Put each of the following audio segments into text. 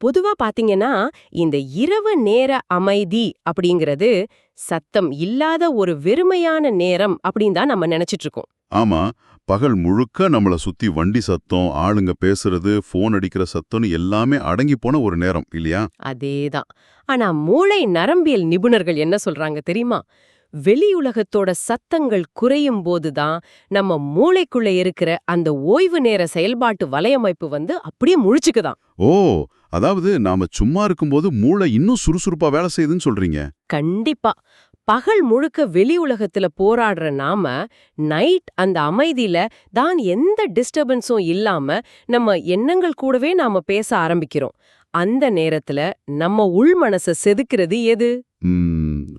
பொதுவா பாத்தீங்கன்னா, இந்த இரவு நேர அமைதி அப்படிங்கிறது சத்தம் இல்லாத ஒரு வெறுமையான நேரம் அப்படின்னு தான் நம்ம நினைச்சிட்டு இருக்கோம். ஆமா, பகல் முழுக்க நம்மள சுத்தி வண்டி சத்தம், ஆளுங்க பேசுறது, ஃபோன் அடிக்கிற சத்தம்னு எல்லாமே அடங்கி போன ஒரு நேரம் இல்லையா? அதேதான். ஆனா மூளை நரம்பியல் நிபுணர்கள் என்ன சொல்றாங்க தெரியுமா? வெளி உலகத்தோட சத்தங்கள் குறையும் போது தான் நம்ம மூளைக்குள்ள இருக்கிற அந்த ஓய்வு நேர செயல்பாட்டு வலையமைப்பு அப்படியே முழிச்சுக்குதாம். ஓ, அதாவது நாம சும்மா இருக்கும்போது மூளை இன்னும் சுறுசுறுப்பா வேலை செய்யுதுன்னு சொல்றீங்க. கண்டிப்பா. பகல் முழுக்க வெளி உலகத்துல போராடுற நாம, நைட் அந்த அமைதியில தான் எந்த டிஸ்டர்பன்ஸும் இல்லாம நம்ம எண்ணங்கள் கூடவே நாம பேச ஆரம்பிக்கிறோம். அந்த நேரத்துல நம்ம உள் மனச செதுக்கிறது எது?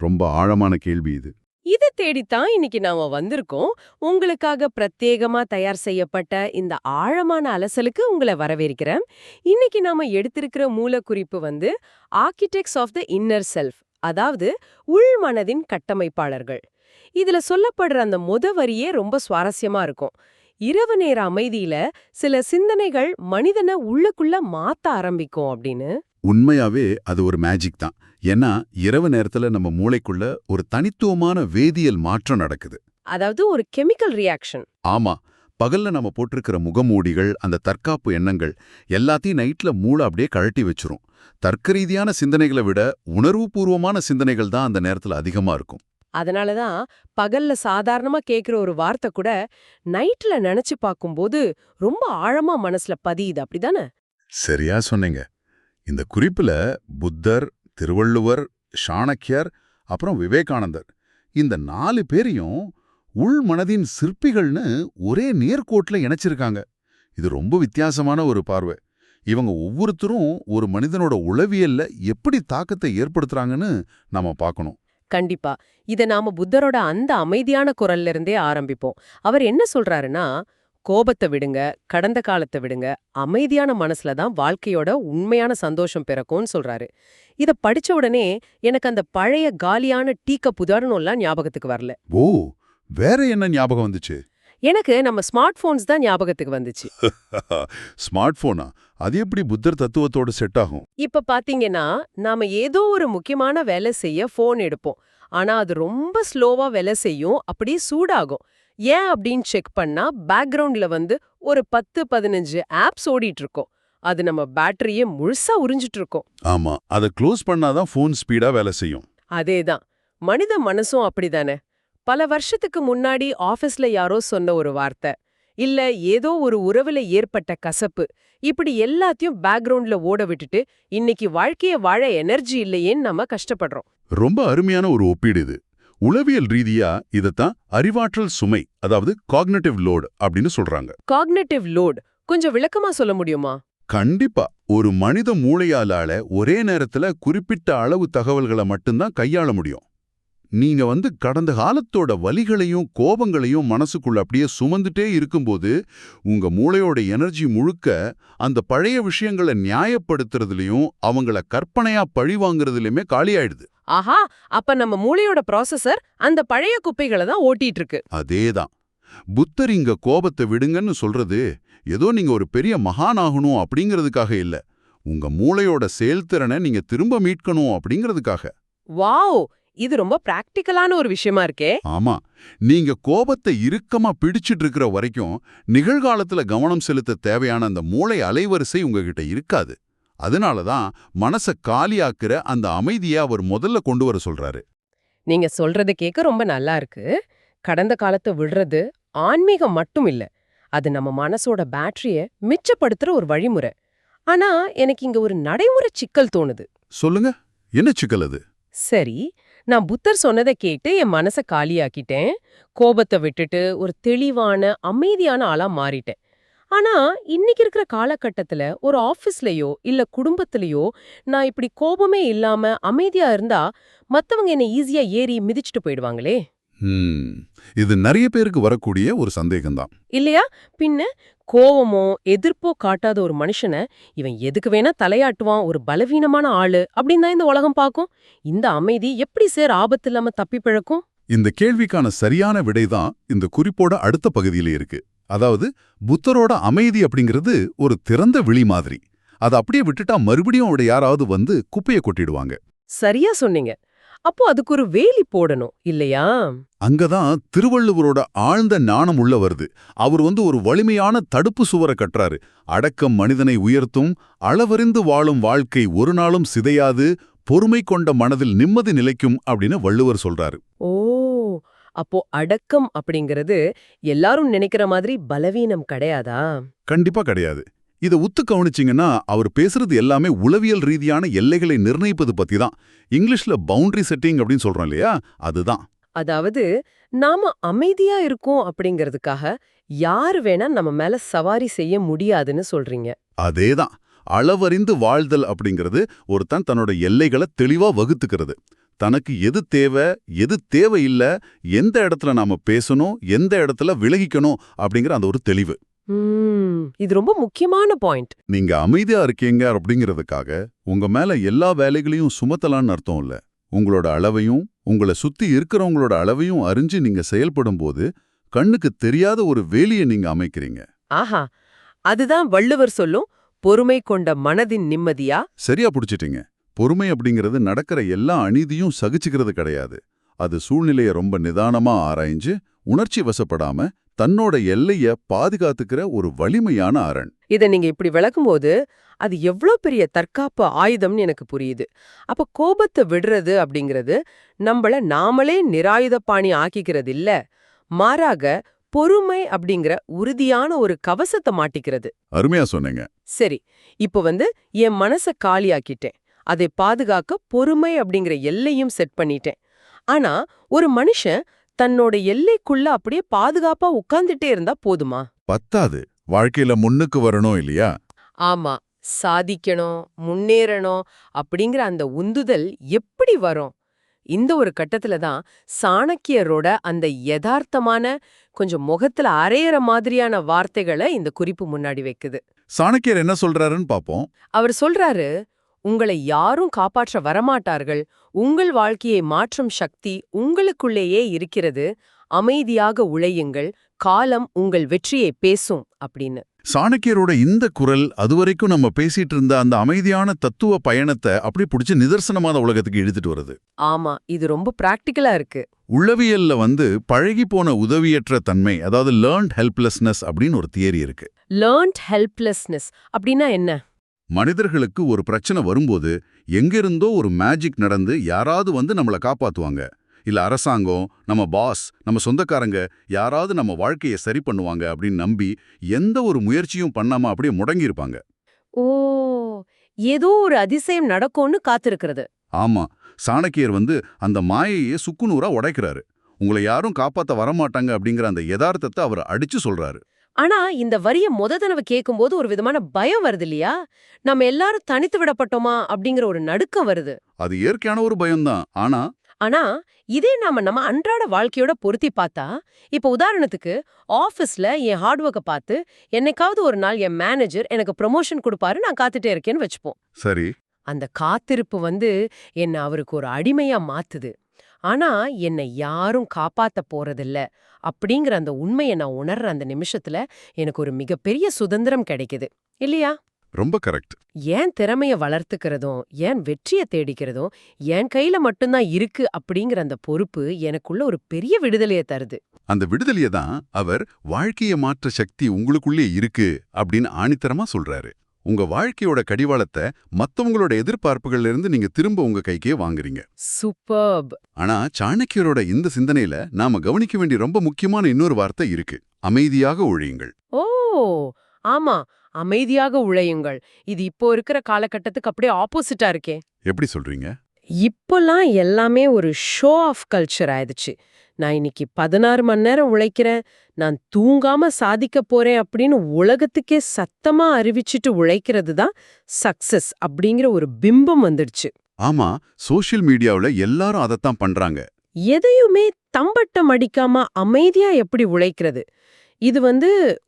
ரொம்ப ஆழமான கேள்வி இது. இத தேடித்தான் இன்னைக்கு நாம வந்திருக்கோம். உங்களுக்காக பிரத்யேகமா தயார் செய்யப்பட்ட இந்த ஆழமான அலசலுக்கு உங்கள வரவேற்கிறேன். இன்னைக்கு நாம எடுத்திருக்கிற மூலக்குறிப்பு ஆர்க்கிடெக்ட்ஸ் ஆஃப் த இன்னர் செல்ஃப், அதாவது உள் மனதின் கட்டமைப்பாளர்கள். இதுல சொல்லப்படுற அந்த வரியே ரொம்ப சுவாரஸ்யமா இருக்கும். இரவு நேர அமைதியில சில சிந்தனைகள் மனிதனை உள்ளுக்குள்ள மாத்த ஆரம்பிக்கும் அப்படின்னு. உண்மையாவே அது ஒரு மேஜிக் தான். ஏன்னா இரவு நேரத்துல நம்ம மூளைக்குள்ள ஒரு தனித்துவமான வேதியியல் மாற்றம் நடக்குது. அதாவது ஒரு கெமிக்கல் ரியாக்ஷன். ஆமா, பகல்ல நம்ம போட்டிருக்கிற முகமூடிகள், அந்த தற்காப்பு எண்ணங்கள் எல்லாத்தையும் நைட்ல மூளை அப்படியே கழட்டி வச்சிரும். தர்க்க ரீதியான சிந்தனைகளை விட உணர்வுபூர்வமான சிந்தனைகள் தான் அந்த நேரத்துல அதிகமா இருக்கும். அதனாலதான் பகல்ல சாதாரணமா கேக்குற ஒரு வார்த்தை கூட நைட்ல நினைச்சு பார்க்கும்போது ரொம்ப ஆழமா மனசுல பதியுது, அப்படிதானே? சரியா சொன்னீங்க. இந்த குறிப்புல புத்தர், திருவள்ளுவர், சாணக்கியர், அப்புறம் விவேகானந்தர் இந்த 4 பேரையும் உள் மனதின் சிற்பிகள்னு ஒரே நேர்கோட்டுல இணைச்சிருக்காங்க. இது ரொம்ப வித்தியாசமான ஒரு பார்வை. இவங்க ஒவ்வொருத்தரும் ஒரு மனிதனோட உளவியல்ல எப்படி தாக்கத்தை ஏற்படுத்துறாங்கன்னு நாம பார்க்கணும். கண்டிப்பா. இத நாம புத்தரோட அந்த அமைதியான குரல்ல இருந்தே ஆரம்பிப்போம். அவர் என்ன சொல்றாருன்னா, கோபத்தை விடுங்க, கடந்த காலத்தை விடுங்க, அமைதியான மனசுல தான் வாழ்க்கையோட உண்மையான சந்தோஷம் பிறக்கும்னு சொல்றாரு. இத படிச்ச உடனே எனக்கு அந்த பழைய காலியான டீ கப் உதாரணம்லாம் ஞாபகத்துக்கு வரல. ஓ, வேற என்ன ஞாபகம் வந்துச்சு? எனக்கு நம்ம ஸ்மார்ட் போன்ஸ் தான் ஞாபகத்துக்கு வந்துச்சு. ஸ்மார்ட் போனா அது எப்படி புத்தர் தத்துவத்தோட செட் ஆகும்? இப்ப பாத்தீங்கன்னா, நாம ஏதோ ஒரு முக்கியமான வேலை செய்ய போன் எடுப்போம். ஆனா அது ரொம்ப ஸ்லோவா வேலை செய்யும், அப்படியே சூடாகும். ஏன் அப்படின்னு செக் பண்ணா பேக்ரவுண்ட்ல ஒரு 10-15 ஆப்ஸ் ஓடிட்டு இருக்கும். அது நம்ம பேட்டரியை முழுசா உறிஞ்சிட்டு இருக்கும். ஆமா, அதை க்ளோஸ் பண்ணாதான் போன் ஸ்பீடா வேலை செய்யும். அதேதான். மனித மனசும் அப்படிதானே. பல வருஷத்துக்கு முன்னாடி ஆபீஸ்ல யாரோ சொன்ன ஒரு வார்த்தை, இல்ல ஏதோ ஒரு உறவுல ஏற்பட்ட கசப்பு, இப்படி எல்லாத்தையும் பேக்ரவுண்ட்ல ஓட விட்டுட்டு இன்னைக்கு வாழ்க்கைய வாழ எனர்ஜி இல்லையேன்னு நம்ம கஷ்டப்படுறோம். ரொம்ப அருமையான ஒரு ஒப்பீடு இது. உளவியல் ரீதியா இதத்தான் அறிவாற்றல் சுமை, அதாவது காக்னிட்டிவ் லோட் அப்படின்னு சொல்றாங்க. காக்னிட்டிவ் லோட் கொஞ்சம் விளக்கமா சொல்ல முடியுமா? கண்டிப்பா. ஒரு மனித மூளையால ஒரே நேரத்துல குறிப்பிட்ட அளவு தகவல்களை மட்டும்தான் கையாள முடியும். நீங்க கடந்த காலத்தோட வலிகளையும் கோபங்களையும் மனசுக்குள்ள அப்படியே சுமந்துட்டே இருக்கும்போது உங்க மூளையோட எனர்ஜி முழுக்க அந்த பழைய விஷயங்களை நியாயப்படுத்துறதுலயும் அவங்கள கற்பனையா பழி வாங்குறதுலயுமே காலியாயிடுது. ஆஹா, அப்ப நம்ம மூளையோட ப்ராசஸர் அந்த பழைய குப்பைகளை தான் ஓட்டிட்டு இருக்கு. அதேதான். புத்தர் இங்க கோபத்தை விடுங்கன்னு சொல்றது ஏதோ நீங்க ஒரு பெரிய மகான் ஆகணும் அப்படிங்கிறதுக்காக இல்ல, உங்க மூளையோட செயல்திறனை நீங்க திரும்ப மீட்கணும் அப்படிங்கிறதுக்காக. வாவ், இது ரொம்ப பிராக்டிக்கலான ஒரு விஷயமா இருக்கே. ஆமா, நீங்க கோபத்தை இறுக்கமா பிடிச்சிட்டு இருக்கிற வரைக்கும் நிகழ்காலத்துல கவனம் செலுத்த தேவையான அந்த மூளை அலைவரிசை உங்ககிட்ட இருக்காது. அதனாலதான் மனச காலியாக்குற அந்த அமைதியை அவர் முதல்ல கொண்டு வர சொல்றாரு. நீங்க சொல்றது கேட்க ரொம்ப நல்லா இருக்கு. கடந்த காலத்தை விடுறது ஆன்மீகம் மட்டும் இல்ல, அது நம்ம மனசோட பேட்டரிய மிச்சப்படுத்துற ஒரு வழிமுறை. ஆனா எனக்கு இங்க ஒரு நடைமுறை சிக்கல் தோணுது. சொல்லுங்க, என்ன சிக்கல் அது? சரி, நான் புத்தர் சொன்னதை கேட்டு என் மனச காலியாக்கிட்டேன், கோபத்தை விட்டுட்டு ஒரு தெளிவான அமைதியான ஆளா மாறிட்டேன். ஆனா இன்னைக்கு இருக்கிற காலகட்டத்துல ஒரு ஆபீஸ்லயோ இல்ல குடும்பத்திலயோ நான் இப்படி கோபமே இல்லாம அமைதியா இருந்தா மத்தவங்க என்ன ஈஸியா ஏறி மிதிச்சுட்டு போயிடுவாங்களே. இது நிறைய பேருக்கு வரக்கூடிய ஒரு சந்தேகம்தான் இல்லையா? பின்ன கோவமோ எதிர்ப்போ காட்டாத ஒரு மனுஷனை இவன் எதுக்கு வேணா தலையாட்டுவான், ஒரு பலவீனமான ஆளு அப்படின்னு தான் இந்த உலகம் பார்க்கும். இந்த அமைதி எப்படி ஆபத்து இல்லாம தப்பி பிழக்கும்? இந்த கேள்விக்கான சரியான விடைதான் இந்த குறிப்போட அடுத்த பகுதியில இருக்கு. அதாவது புத்தரோட அமைதி அப்படிங்கிறது ஒரு திறந்த விழி மாதிரி. அதை அப்படியே விட்டுட்டா மறுபடியும் அவட யாராவது வந்து குப்பையை கொட்டிடுவாங்க. சரியா சொன்னீங்க. அப்போ அதுக்கு ஒரு வேலி போடணும் இல்லையா? அங்கதான் திருவள்ளுவரோட ஆழ்ந்த ஞானம் உள்ள வருது. அவர் வந்து ஒரு வலிமையான தடுப்பு சுவரை கட்டுறாரு. அடக்கம் மனிதனை உயர்த்தும், அளவறிந்து வாழும் வாழ்க்கை ஒரு நாளும் சிதையாது, பொறுமை கொண்ட மனதில் நிம்மதி நிலைக்கும் அப்படின்னு வள்ளுவர் சொல்றாரு. ஓ, அப்போ அடக்கம் அப்படிங்கிறது எல்லாரும் நினைக்கிற மாதிரி பலவீனம் கிடையாதா? கண்டிப்பா கிடையாது. இத உத்து கவனிச்சிங்கன்னா அவர் பேசுறது எல்லாமே உளவியல் ரீதியான எல்லைகளை நிர்ணயிப்பது பத்தி தான். இங்கிலீஷ்ல பவுண்டரி செட்டிங் அப்படின்னு சொல்றோம் இல்லையா, அதுதான். அதாவது நாம அமைதியா இருக்கோம் அப்படிங்கிறதுக்காக யாரு வேணா நம்ம மேல சவாரி செய்ய முடியாதுன்னு சொல்றீங்க. அதேதான். அளவறிந்து வாழ்தல் அப்படிங்கிறது ஒருத்தன் தன்னோட எல்லைகளை தெளிவா வகுத்துக்கிறது. தனக்கு எது தேவை, எது தேவையில்ல, எந்த இடத்துல நாம பேசணும், எந்த இடத்துல விலகிக்கணும் அப்படிங்கிற அந்த ஒரு தெளிவு. இது ரொம்ப முக்கியமான பாயிண்ட். நீங்க அமைதியா இருக்கீங்க அப்படிங்கிறதுக்காக உங்க மேல எல்லா வேலைகளையும் சுமத்தலான்னு அர்த்தம் இல்ல. உங்களோட அளவையும் உங்களை சுத்தி இருக்கிறவங்களோட அளவையும் அறிஞ்சு நீங்க செயல்படும் போது கண்ணுக்கு தெரியாத ஒரு வேலியை நீங்க அமைக்கிறீங்க. ஆஹா, அதுதான் வள்ளுவர் சொல்லும் பொறுமை கொண்ட மனதின் நிம்மதியா? சரியா புடிச்சிட்டீங்க. பொறுமை அப்படிங்கிறது நடக்கிற எல்லா அநீதியும் சகிச்சுக்கிறது கிடையாது. அது சூழ்நிலையை ரொம்ப நிதானமா ஆராய்ஞ்சு உணர்ச்சி வசப்படாம தன்னோட எல்லைய பாதுகாத்துக்கிற ஒரு வலிமையான அரண். இதை நீங்க இப்படி விளக்கும்போது அது எவ்வளோ பெரிய தற்காப்பு ஆயுதம்னு எனக்கு புரியுது. அப்ப கோபத்தை விடுறது அப்படிங்கிறது நம்மள நாமளே நிராயுதபாணி ஆக்கிக்கிறது இல்ல, மாறாக பொறுமை அப்படிங்கிற உறுதியான ஒரு கவசத்தை மாட்டிக்கிறது. அருமையா சொன்னீங்க. சரி, இப்போ என் மனசை காலியாக்கிட்டேன். அதை பாதுகாக்க பொறுமை அப்படிங்கிற எல்லையும் செட் பண்ணிட்டேன். ஆனா ஒரு மனுஷன் தன்னோட எல்லைக்குள்ள அப்படியே பாதுகாப்பா உட்கார்ந்துட்டே இருந்தா போதுமா? பத்தாது. வாழ்க்கையில முன்னுக்கு வரணும் இல்லையா? ஆமா, சாதிக்கணும், முன்னேறணும் அப்படிங்கிற அந்த உந்துதல் எப்படி வரும்? இந்த ஒரு கட்டத்துல தான் சாணக்கியரோட அந்த யதார்த்தமான, கொஞ்சம் முகத்துல அரையிற மாதிரியான வார்த்தைகளை இந்த குறிப்பு முன்னாடி வைக்குது. சாணக்கியர் என்ன சொல்றாருன்னு பாப்போம். அவர் சொல்றாரு, உங்களை யாரும் காப்பாற்ற வரமாட்டார்கள். உங்கள் வாழ்க்கையை மாற்றும் சக்தி உங்களுக்குள்ளேயே இருக்கிறது. அமைதியாக உழையுங்கள், காலம் உங்கள் வெற்றியை பேசும் அப்படின்னு. சாணக்கியரோட இந்த குரல் அதுவரைக்கும் நம்ம பேசிட்டு இருந்த அந்த அமைதியான தத்துவ பயணத்தை அப்படி பிடிச்சு நிதர்சனமான உலகத்துக்கு இழுத்துட்டு வருது. ஆமா, இது ரொம்ப பிராக்டிக்கலா இருக்கு. உள்ளவியல்ல பழகி போன உதவியற்ற தன்மை, அதாவது லேர்ன்ட் ஹெல்ப்லெஸ்னஸ் அப்படின்னு ஒரு தியரி இருக்கு. லேர்ன்ட் ஹெல்ப்லெஸ்னஸ் அப்படின்னா என்ன? மனிதர்களுக்கு ஒரு பிரச்சனை வரும்போது எங்கிருந்தோ ஒரு மேஜிக் நடந்து யாராவது நம்மளை காப்பாத்துவாங்க. இல்ல அரசாங்கம், நம்ம பாஸ், நம்ம சொந்தக்காரங்க யாராவது நம்ம வாழ்க்கையை சரி பண்ணுவாங்க அப்படின்னு நம்பி எந்த ஒரு முயற்சியும் பண்ணாம அப்படியே முடங்கியிருப்பாங்க. ஓ, ஏதோ ஒரு அதிசயம் நடக்கும்னு காத்திருக்கிறது. ஆமா, சாணக்கியர் அந்த மாயையை சுக்குநூறா உடைக்கிறாரு. உங்களை யாரும் காப்பாத்த வரமாட்டாங்க அப்படிங்கிற அந்த யதார்த்தத்தை அவர் அடிச்சு சொல்றாரு. ஆனா இந்த வரிய தடவை கேட்கும்போது ஒரு விதமான பயம் வருது இல்லையா? நம்ம எல்லாரும் தனித்து விடப்பட்டோமா அப்படிங்கிற ஒரு நடுக்கம் வருது. அது இயற்கையான ஒரு பயம்தான். ஆனா இதே நம்ம அன்றாட வாழ்க்கையோட பொருத்தி பார்த்தா, இப்ப உதாரணத்துக்கு ஆபீஸ்ல என் ஹார்ட் ஒர்க்கை பார்த்து என்னைக்காவது ஒரு நாள் என் மேனேஜர் எனக்கு ப்ரமோஷன் கொடுப்பாரு, நான் காத்துட்டே இருக்கேன்னு வச்சுப்போம். சரி. அந்த காத்திருப்பு என்ன அவருக்கு ஒரு அடிமையா மாத்துது. ஆனா என்னை யாரும் காப்பாத்த போறதில்ல அப்படிங்கிற அந்த உண்மையை நான் உணர்ற அந்த நிமிஷத்துல எனக்கு ஒரு மிகப்பெரிய சுதந்திரம் கிடைக்குது இல்லையா? ரொம்ப கரெக்ட். ஏன் திறமைய வளர்த்துக்கிறதும், ஏன் வெற்றிய தேடிக்கிறதும் என் கையில மட்டும்தான் இருக்கு அப்படிங்கிற அந்த பொறுப்பு எனக்குள்ள ஒரு பெரிய விடுதலையை தருது. அந்த விடுதலையை தான் அவர் வாழ்க்கையை மாற்ற சக்தி உங்களுக்குள்ளே இருக்கு அப்படின்னு ஆணித்தரமா சொல்றாரு. உங்க வாழ்க்கையோட கடிவாளத்தை மத்தவங்களோட எதிர்பார்ப்புகள்ல இருந்து நீங்க திரும்ப உங்க கைக்கே வாங்குறீங்க. சூப்பர்ப். ஆனா சாணக்கியரோட இந்த சிந்தனையில நாம கவனிக்க வேண்டிய ரொம்ப முக்கியமான இன்னொரு வார்த்தை இருக்கு. அமைதியாக உழையுங்கள். ஓ, ஆமா, அமைதியாக உழையுங்கள். இது இப்போ இருக்கிற காலகட்டத்துக்கு அப்படியே ஆப்போசிட்டா இருக்கே. எப்படி சொல்றீங்க? இப்போலாம் எல்லாமே ஒரு ஷோ ஆஃப் கல்ச்சர் ஆயிடுச்சு. நான் இன்னைக்கு 16 மணி நேரம் உழைக்கிறேன், நான் தூங்காம சாதிக்க போறேன் அப்படின்னு உலகத்துக்கே சத்தமா அறிவிச்சிட்டு உழைக்கிறது தான் சக்சஸ் அப்படிங்கிற ஒரு பிம்பம் வந்துடுச்சு. ஆமா, சோஷியல் மீடியாவுல எல்லாரும் அதைத்தான் பண்றாங்க. எதையுமே தம்பட்டம் அடிக்காம அமைதியா எப்படி உழைக்கிறது? இது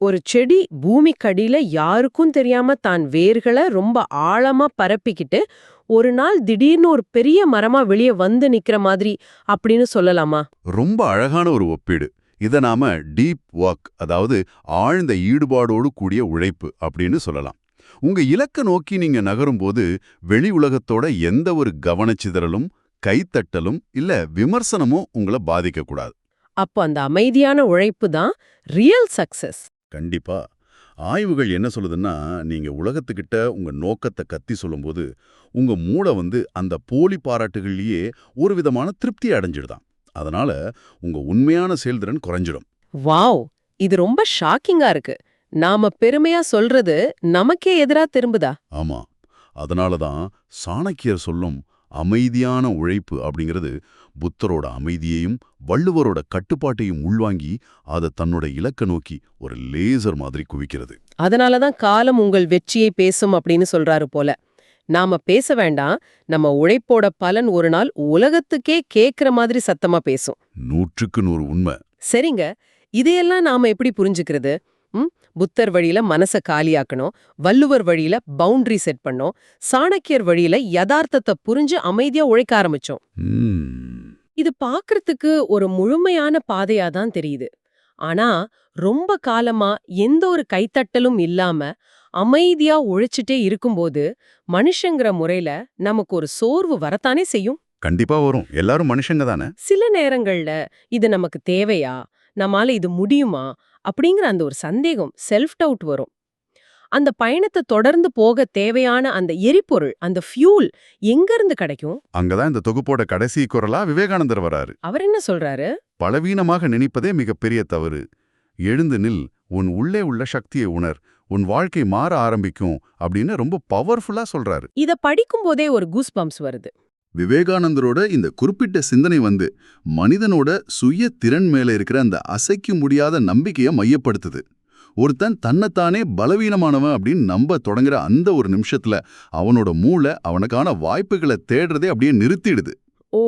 ஒரு செடி பூமிக்கடியில யாருக்கும் தெரியாம தான் வேர்களை ரொம்ப ஆழமா பரப்பிக்கிட்டு ஒரு நாள் திடீர்னு ஒரு பெரிய மரமா வெளியே நிக்கிற மாதிரி அப்படின்னு சொல்லலாமா? ரொம்ப அழகான ஒரு ஒப்பீடு. இதை நாம டீப் ஒர்க், அதாவது ஆழ்ந்த ஈடுபாடோடு கூடிய உழைப்பு அப்படின்னு சொல்லலாம். உங்க இலக்க நோக்கி நீங்க நகரும்போது வெளி உலகத்தோட எந்த ஒரு கவனச்சிதறலும் கைத்தட்டலும் இல்ல விமர்சனமும் உங்களை பாதிக்கக்கூடாது. அப்போ அந்த அமைதியான உழைப்பு தான் ரியல் சக்சஸ். கண்டிப்பா. ஆய்வுகள் என்ன சொல்லுதுன்னா, நீங்க உலகத்துக்கிட்ட உங்க நோக்கத்தை கத்தி சொல்லும்போது உங்க மூளை அந்த போலி பாராட்டுகள்லயே ஒரு விதமான திருப்தி அடைஞ்சிடுதாம். அதனால உங்க உண்மையான செயல்திறன் குறைஞ்சிடும். வாவ், இது ரொம்ப ஷாக்கிங்கா இருக்கு. நாம பெருமையா சொல்றது நமக்கே எதிரா திரும்புதா? ஆமா. அதனால தான் சாணக்கியர் சொல்லும் அமைதியான உழைப்பு அப்படிங்கிறது புத்தரோட அமைதியையும் வள்ளுவரோட கட்டுப்பாட்டையும் உள்வாங்கி அதை தன்னோட இலக்க நோக்கி ஒரு லேசர் மாதிரி குவிக்கிறது. அதனாலதான் காலம் உங்கள் வெற்றியை பேசும் அப்படின்னு சொல்றாரு போல. நாம பேச வேண்டாம், நம்ம உழைப்போட பலன் ஒரு நாள் உலகத்துக்கே கேக்குற மாதிரி சத்தமா பேசும். 100க்கு 100 உண்மை. சரிங்க, இதையெல்லாம் நாம எப்படி புரிஞ்சுக்கிறது? புத்தர் வழியில மனச காலியாக்கணும், வள்ளுவர் வழியில பவுண்டரி செட் பண்ணோம், சாணக்கியர் வழியில யதார்த்தத்தை புரிஞ்சு அமைதியா உழைக்க ஆரம்பிச்சோம். இது பாக்குறதுக்கு ஒரு முழுமையான பாதையா தான் தெரியுது. ஆனா ரொம்ப காலமா எந்த ஒரு கைத்தட்டலும் இல்லாம அமைதியா உழைச்சிட்டே இருக்கும்போது மனுஷங்கிற முறையில நமக்கு ஒரு சோர்வு வரத்தானே செய்யும். கண்டிப்பா வரும். எல்லாரும் மனுஷங்க தானே. சில நேரங்கள்ல இது நமக்கு தேவையா, நம்மால இது முடியுமா அப்படிங்கிற அந்த ஒரு சந்தேகம், செல்ஃப் டவுட் வரும். அந்த பயணத்தை தொடர்ந்து போக தேவையான அந்த எரிபொருள், அந்த ஃபியூல் எங்க இருந்து கிடைக்கும்? அங்கதான் இந்த தொகுப்போட கடைசி குரலா விவேகானந்தர் வராரு. அவர் என்ன சொல்றாரு? பலவீனமாக நினைப்பதே மிகப்பெரிய தவறு. எழுந்து நில், உன் உள்ளே உள்ள சக்தியை உணர், உன் வாழ்க்கை மாற ஆரம்பிக்கும் அப்படின்னு ரொம்ப பவர்ஃபுல்லா சொல்றாரு. இத படிக்கும் போதே ஒரு கூஸ் பம்ப்ஸ் வருது. விவேகானந்தரோட இந்த குறிப்பிட்ட சிந்தனை மனிதனோட சுய திறன் மேல இருக்கிற அந்த அசைக்க முடியாத நம்பிக்கையை மையப்படுத்துது. ஒருத்தன் தன்னைத்தானே பலவீனமானவன் அப்படின்னு நம்ப தொடங்குற அந்த ஒரு நிமிஷத்துல அவனோட மூளை அவனுக்கான வாய்ப்புகளை தேடுறதே அப்படியே நிறுத்திடுது. ஓ,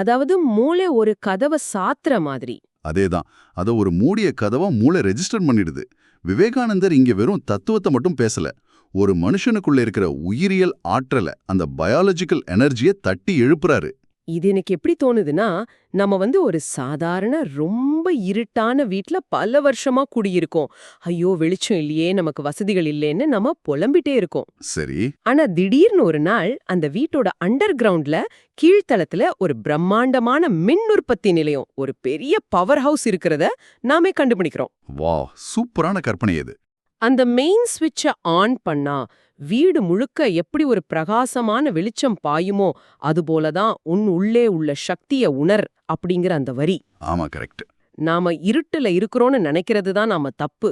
அதாவது மூளை ஒரு கதவை சாத்துற மாதிரி. அதேதான். அதை ஒரு மூடிய கதவா மூளை ரெஜிஸ்டர் பண்ணிடுது. விவேகானந்தர் இங்க வெறும் தத்துவத்தை மட்டும் பேசல, ஒரு மனுஷனுக்குள்ள இருக்கிற உயிரியல் ஆற்றலை, அந்த பயாலஜிக்கல் எனர்ஜியை தட்டி எழுப்புறாரு. இது எனக்கு எப்படி தோணுதுன்னா, நம்ம ஒரு சாதாரண ரொம்ப இருட்டான வீட்ல பல வருஷமா குடியிருக்கோம். ஐயோ வெளிச்சம் இல்லையே, நமக்கு வசதிகள் இல்லைன்னு நம்ம புலம்பிட்டே இருக்கோம். சரி. ஆனா திடீர்னு ஒரு நாள் அந்த வீட்டோட அண்டர் கிரவுண்ட்ல கீழ்த்தளத்துல ஒரு பிரம்மாண்டமான மின் உற்பத்தி நிலையம், ஒரு பெரிய பவர் ஹவுஸ் இருக்கிறத நாமே கண்டுபிடிக்கிறோம். வா, சூப்பரான கற்பனை இது. அந்த மெயின் ஸ்விட்சை ஆன் பண்ணா வீடு முழுக்க எப்படி ஒரு பிரகாசமான வெளிச்சம் பாயுமோ அதுபோலதான் உன் உள்ளே உள்ள சக்திய உணர் அப்படிங்கிற அந்த வரி. ஆமா, கரெக்ட். நாம இருட்டுல இருக்கிறோம்னு நினைக்கிறது தான் நாம தப்பு.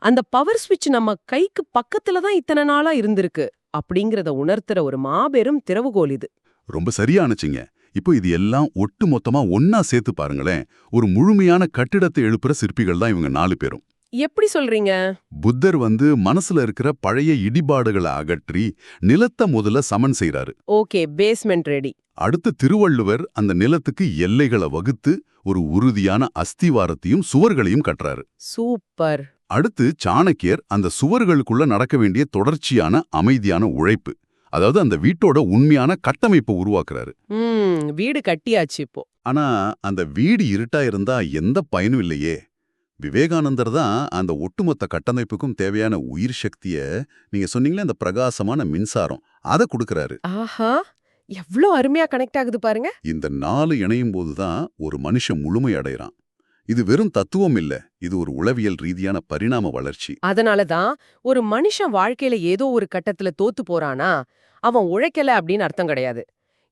அந்த பவர் ஸ்விட்ச் நம்ம கைக்கு பக்கத்துல தான் இத்தனை நாளா இருந்திருக்கு அப்படிங்கறத உணர்த்துற ஒரு மாபெரும் திறவுகோல் இது. ரொம்ப சரியானுச்சிங்க. இப்போ இது எல்லாம் ஒட்டு மொத்தமா ஒன்னா சேர்த்து பாருங்களேன். ஒரு முழுமையான கட்டிடத்தை எழுப்புற சிற்பிகள் தான் இவங்க 4 பேரும். எப்படி சொல்றீங்க? புத்தர் மனசுல இருக்கிற பழைய இடிபாடுகளை அகற்றி நிலத்தை முதல்ல சமன் செய்றாரு. Okay, basement ready. அடுத்து திருவள்ளுவர் அந்த நிலத்துக்கு எல்லைகளை வகுத்து ஒரு உறுதியான அஸ்திவாரத்தையும் சுவர்களையும் கட்டுறாரு. சூப்பர். அடுத்து சாணக்கியர் அந்த சுவர்களுக்குள்ள நடக்க வேண்டிய தொடர்ச்சியான அமைதியான உழைப்பு, அதாவது அந்த வீட்டோட உண்மையான கட்டமைப்பை உருவாக்குறாரு. வீடு கட்டியாச்சு இப்போ. ஆனா அந்த வீடு இருட்டா இருந்தா எந்த பயனும் இல்லையே. விவேகானந்தர் தான் அந்த ஒட்டுமொத்த கட்டமைப்புக்கும் தேவையான உயிர் சக்திய, நீங்க சொன்னீங்களே அந்த பிரகாசமான மின்சாரம், அதை கொடுக்கறாரு. ஆஹா, எவ்ளோ அருமையா கனெக்ட் ஆகுது பாருங்க. இந்த 4 இணையும் போதுதான் ஒரு மனுஷன் முழுமை அடைறான். இது வெறும் தத்துவம் இல்ல, இது ஒரு உளவியல் ரீதியான பரிணாம வளர்ச்சி. அதனாலதான் ஒரு மனுஷன் வாழ்க்கையில ஏதோ ஒரு கட்டத்துல தோத்து போறானா அவன் உழைக்கல அப்படின்னு அர்த்தம் கிடையாது.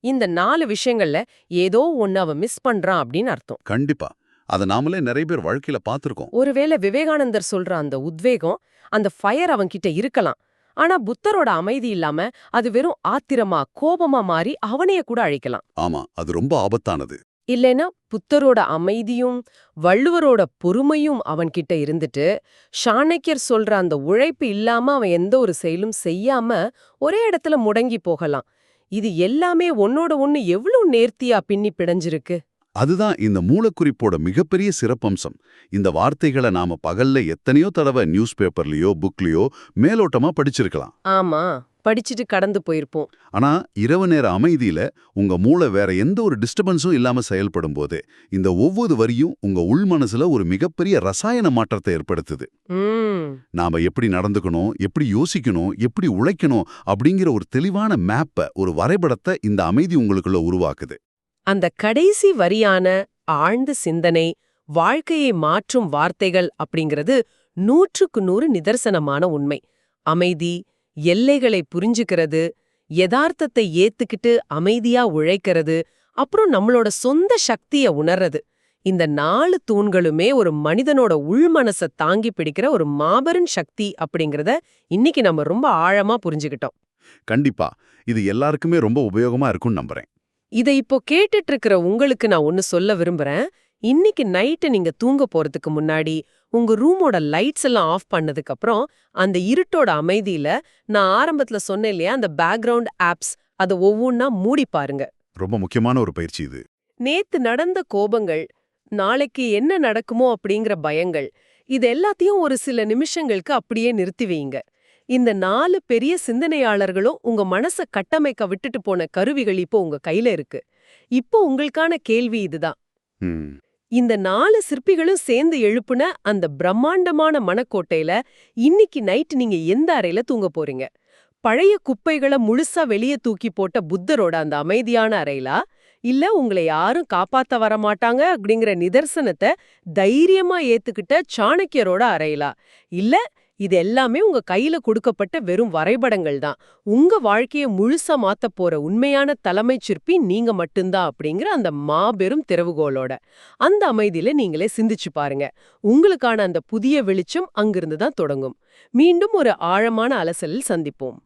இந்த 4 விஷயங்கள்ல ஏதோ ஒன்னு அவன் மிஸ் பண்றான் அப்படின்னு அர்த்தம். கண்டிப்பா. அதை நாமளே நிறைய பேர் வாழ்க்கையில பார்த்திருக்கோம். ஒருவேளை விவேகானந்தர் சொல்ற அந்த உத்வேகம், அந்த ஃபயர் அவன்கிட்ட இருக்கலாம். ஆனா புத்தரோட அமைதி இல்லாம அது வெறும் ஆத்திரமா கோபமா மாறி அவனைய கூட அழிக்கலாம். ஆமா, அது ரொம்ப ஆபத்தானது. இல்லைன்னா புத்தரோட அமைதியும் வள்ளுவரோட பொறுமையும் அவன்கிட்ட இருந்துட்டு சாணக்கியர் சொல்ற அந்த உழைப்பு இல்லாம அவன் எந்த ஒரு செயலும் செய்யாம ஒரே இடத்துல முடங்கி போகலாம். இது எல்லாமே ஒன்னோட ஒன்னு எவ்வளவு நேர்த்தியா பின்னி பிணைஞ்சிருக்கு. அதுதான் இந்த மூலக்குறிப்போட மிகப்பெரிய சிறப்பம்சம். இந்த வார்த்தைகளை நாம பகல்ல எத்தனையோ தடவை நியூஸ் பேப்பர்லயோ புக்லயோ மேலோட்டமா படிச்சிருக்கலாம். ஆமா, படிச்சுட்டு கடந்து போயிருப்போம். ஆனா இரவு நேர அமைதியில உங்க மூளை வேற எந்த ஒரு டிஸ்டர்பன்ஸும் இல்லாம செயல்படும் போது இந்த ஒவ்வொரு வரியும் உங்க உள் மனசுல ஒரு மிகப்பெரிய ரசாயன மாற்றத்தை ஏற்படுத்துது. ம். நாம எப்படி நடந்துக்கணும், எப்படி யோசிக்கணும், எப்படி உழைக்கணும் அப்படிங்கிற ஒரு தெளிவான மேப்ப, ஒரு வரைபடத்தை இந்த அமைதி உங்களுக்குள்ள உருவாக்குது. அந்த கடைசி வரியான ஆழ்ந்த சிந்தனை, வாழ்க்கையை மாற்றும் வார்த்தைகள் அப்படிங்கிறது 100க்கு 100 நிதர்சனமான உண்மை. அமைதி, எல்லைகளை புரிஞ்சுக்கிறது, யதார்த்தத்தை ஏத்துக்கிட்டு அமைதியா உழைக்கிறது, அப்புறம் நம்மளோட சொந்த சக்திய உணர்றது. இந்த 4 தூண்களுமே ஒரு மனிதனோட உள்மனச தாங்கி பிடிக்கிற ஒரு மாபெரும் சக்தி அப்படிங்கறத இன்னைக்கு நம்ம ரொம்ப ஆழமா புரிஞ்சுக்கிட்டோம். கண்டிப்பா இது எல்லாருக்குமே ரொம்ப உபயோகமா இருக்கும்னு நம்புறேன். இதை இப்போ கேட்டுட்டு இருக்கிற உங்களுக்கு நான் ஒன்னு சொல்ல விரும்புறேன். இன்னைக்கு நைட்டு நீங்க தூங்க போறதுக்கு முன்னாடி உங்க ரூமோட லைட்ஸ் எல்லாம் ஆஃப் பண்ணதுக்கு அப்புறம் அந்த இருட்டோட அமைதியில நான் ஆரம்பத்துல சொன்னேன் இல்லையா, அந்த பேக்ரவுண்ட் ஆப்ஸ் அதை ஒவ்வொன்னா மூடி பாருங்க. ரொம்ப முக்கியமான ஒரு பயிற்சி இது. நேத்து நடந்த கோபங்கள், நாளைக்கு என்ன நடக்குமோ அப்படிங்கிற பயங்கள், இது எல்லாத்தையும் ஒரு சில நிமிஷங்களுக்கு அப்படியே நிறுத்தி வையுங்க. இந்த 4 பெரிய சிந்தனையாளர்களும் உங்க மனச கட்டமைக்க விட்டுட்டு போன கருவிகள் இப்போ உங்க கையில இருக்கு. இப்போ உங்களுக்கான கேள்வி இதுதான். ம். இந்த 4 சிற்பிகளும் சேர்ந்து எழுப்புன அந்த பிரம்மாண்டமான மனக்கோட்டையில இன்னைக்கு நைட் நீங்க எந்த அறையில தூங்க போறீங்க? பழைய குப்பைகளை முழுசா வெளியே தூக்கி போட்ட புத்தரோட அந்த அமைதியான அறையிலா, இல்ல உங்களை யாரும் காப்பாத்த வரமாட்டாங்க அப்படிங்கிற நிதர்சனத்தை தைரியமா ஏத்துக்கிட்ட சாணக்கியரோட அறையிலா, இல்ல இது எல்லாமே உங்க கையில கொடுக்கப்பட்ட வெறும் வரைபடங்கள் தான், உங்க வாழ்க்கைய முழுசா மாத்தப் போற உண்மையான தலைமைச் சிற்பி நீங்க மட்டும்தான் அப்படிங்கிற அந்த மாபெரும் திறவுகோலோட அந்த அமைதியில நீங்களே சிந்திச்சு பாருங்க. உங்களுக்கான அந்த புதிய வெளிச்சம் அங்கிருந்து தான் தொடங்கும். மீண்டும் ஒரு ஆழமான அலசலில் சந்திப்போம்.